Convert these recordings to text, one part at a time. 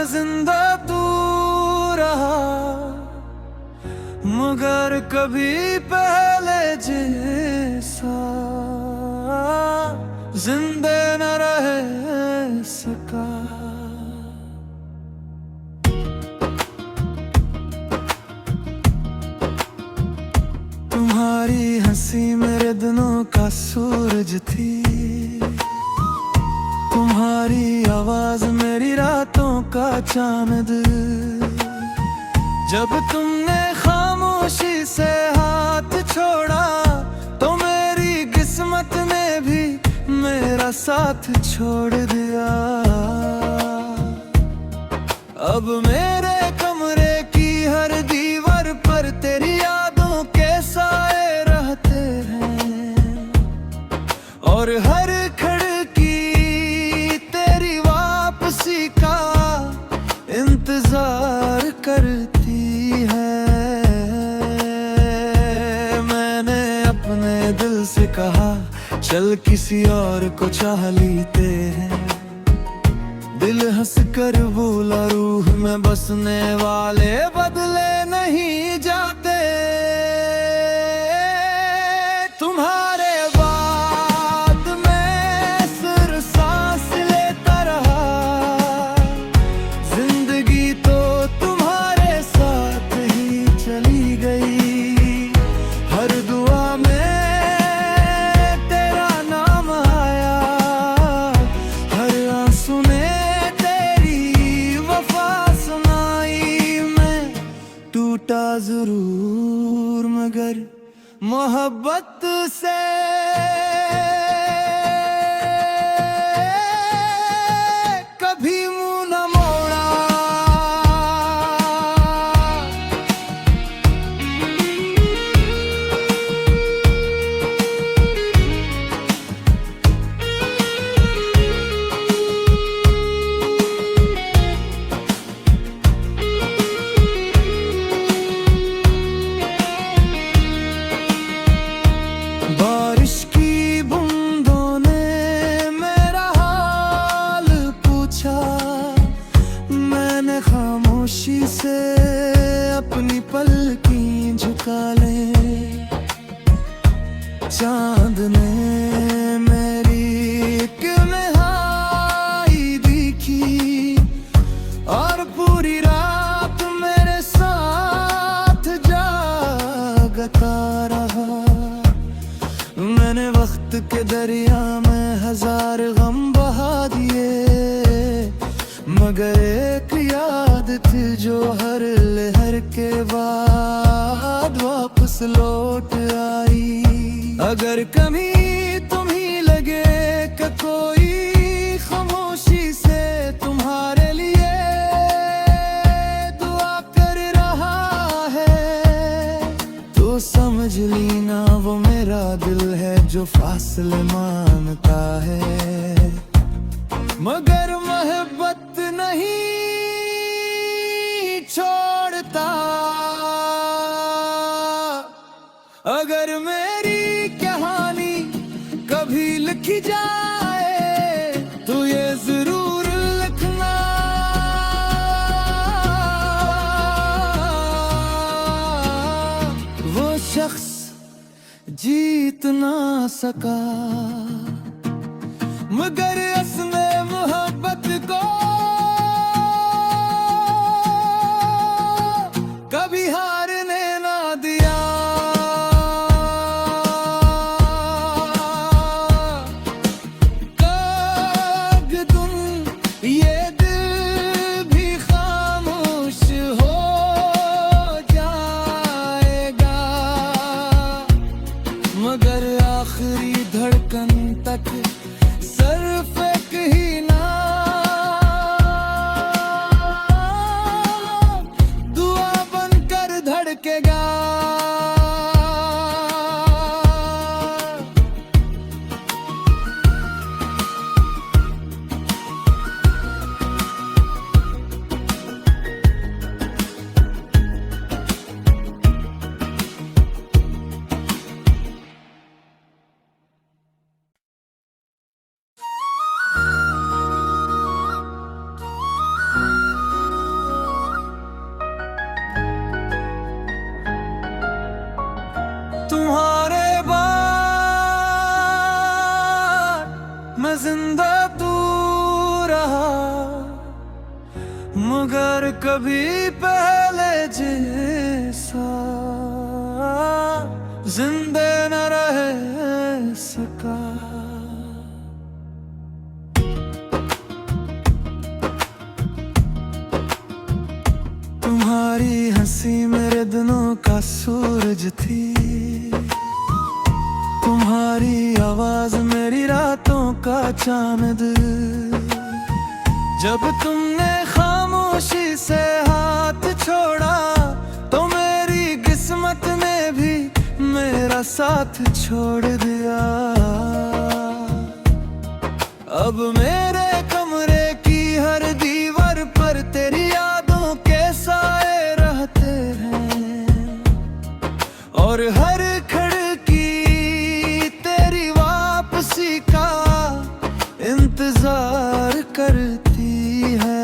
मैं जिंदा तू रहा, मगर कभी पहले जैसा जिंदे न रह सका। तुम्हारी हंसी मेरे दिनों का सूरज थी, तुम्हारी आवाज मेरी रातों का चांद। जब तुमने खामोशी से हाथ छोड़ा तो मेरी किस्मत ने भी मेरा साथ छोड़ दिया। अब मेरे कमरे की हर दीवार पर तेरी यादों के साए रहते हैं, और हर खिड़की तेरी वापसी का इंतजार करती है। मैंने अपने दिल से कहा चल किसी और को चाह लेते हैं, दिल हंस कर बोला रूह में बसने वाले बदले नहीं जाते। तुम्हारे बाद मैं सिर्फ सांस लेता रहा, जिंदगी तो तुम्हारे साथ ही चली गई। हर दुआ में तेरा नाम आया, हर आंसू में तेरी वफा सुनाई। मैं टूटा जरूर मगर मोहब्बत से कभी मुंह न मोड़ा। बारिश की बूंदों ने मेरा हाल पूछा, मैंने खामोशी से अपनी पलकें झुका ले। चांद ने मेरी एक निहाई देखी, और पूरी रात मेरे साथ जागता रहा। मैंने वक्त के दरिया में हजार गम बहा दिए, मगर एक याद थी जो हर लहर के बाद वापस लौट आई। अगर कभी तुम्हीं लगे कि कोई खामोशी से तुम्हारे लिए दुआ कर रहा है, तो समझ लेना वो मेरा दिल है जो फासले मानता है, मगर मोहब्बत नहीं छोड़ता। अगर मेरी कहानी कभी लिखी जाए तो ये जरूर लिखना, वो शख्स जीत ना सका, मगर उसने मोहब्बत को कभी हारने ना दिया। ये दिल भी खामोश हो जाएगा, मगर आखिरी धड़कन तक सिर्फ मगर कभी पहले जैसा जिंदे न रह सका। तुम्हारी हंसी मेरे दिनों का सूरज थी, तुम्हारी आवाज मेरी रातों का चांद। जब तुमने खामोशी से हाथ छोड़ा तो मेरी किस्मत ने भी मेरा साथ छोड़ दिया। अब मेरे कमरे की हर दीवार पर तेरी यादों के साए रहते हैं, और हर खिड़की तेरी वापसी का इंतजार करती है।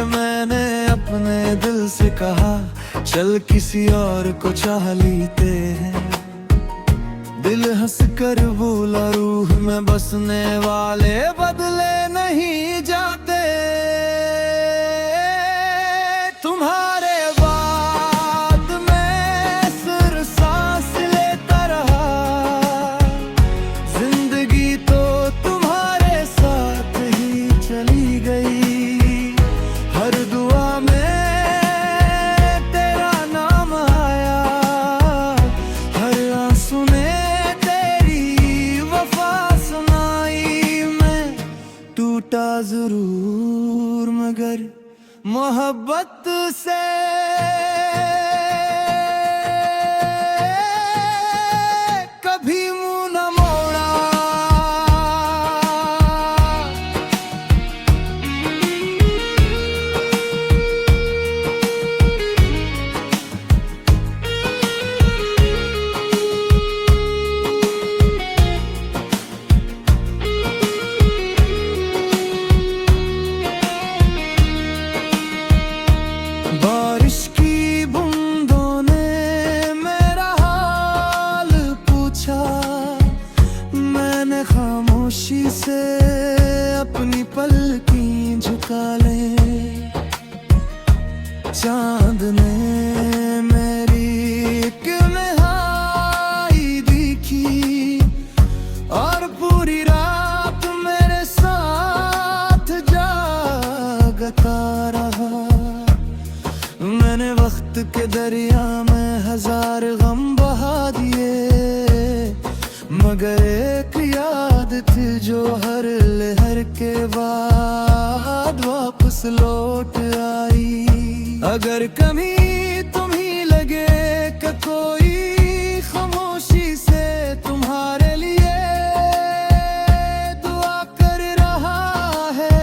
मैंने अपने दिल से कहा चल किसी और को चाह लेते हैं। दिल हंस कर बोला रूह में बसने वाले बदले नहीं जाते। तुम्हारे बाद मैं सिर सांस लेता रहा, जिंदगी तो तुम्हारे साथ ही चली गई। हर दुआ में तेरा नाम आया, हर आंसू ने तेरी वफा सुनाई। मैं टूटा जरूर मगर मोहब्बत से कभी मुंह न मोड़ा। बारिश की बूंदों ने मेरा हाल पूछा, मैंने खामोशी से अपनी पलकें झुका ले। चांद ने मेरी एक निहाई देखी, और पूरी रात मेरे साथ जागता रहा। मैंने वक्त के दरिया में हजार गम बहा दिए, मगर एक याद थी जो हर लहर के बाद वापस लौट आई। अगर कभी तुम्हीं लगे कि कोई खामोशी से तुम्हारे लिए दुआ कर रहा है,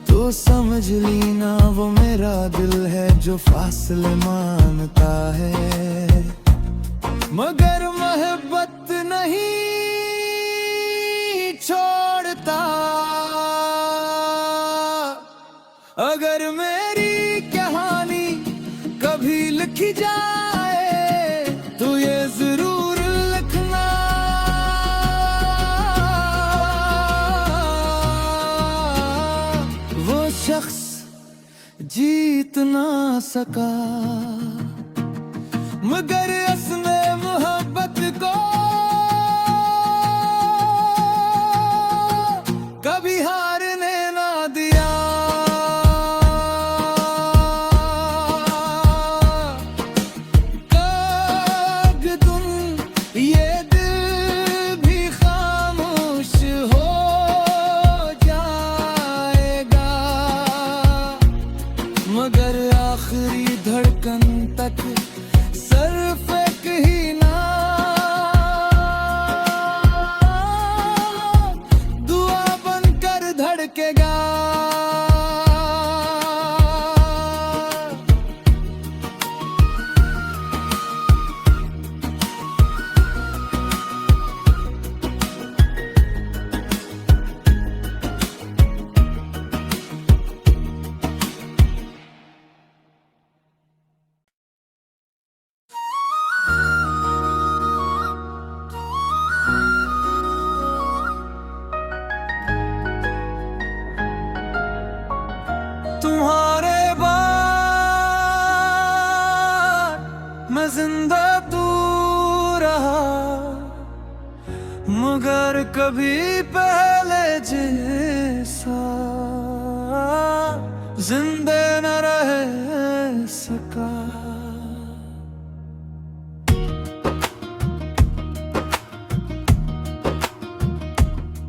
तो समझ लेना वो मेरा दिल है जो फासले मानता है। मगर मोहब्बत नहीं छोड़ता। अगर मेरी कहानी कभी लिखी जाए तो ये जरूर लिखना, वो शख्स जीत ना सका, मगर उसने मोहब्बत को कभी हारने ना दिया। कागदुन ये दिल भी खामोश हो जाएगा, मगर आखिरी धड़कन तक सिर्फ एक ही नाम दुआ बनकर धड़केगा। जिंदा तू रहा, मगर कभी पहले जैसा जिंदे न रह सका।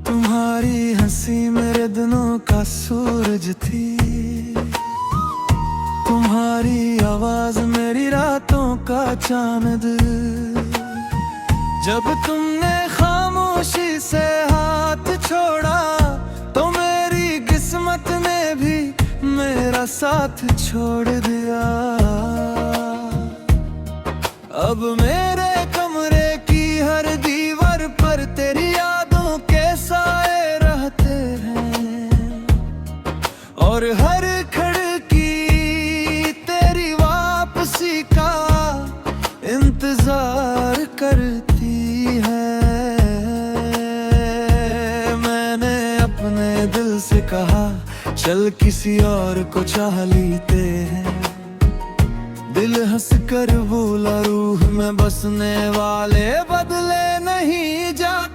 तुम्हारी हंसी मेरे दिनों का सूरज थी, तुम्हारी आवाज मेरी रातों का चांद। जब तुमने खामोशी से हाथ छोड़ा तो मेरी किस्मत ने भी मेरा साथ छोड़ दिया। अब मेरे कमरे की हर दीवार पर तेरी यादों के साए रहते हैं, और हर खिड़की तेरी वापसी का इंतजार करती है। मैंने अपने दिल से कहा चल किसी और को चाह लेते हैं, दिल हंस कर बोला रूह में बसने वाले बदले नहीं जाते।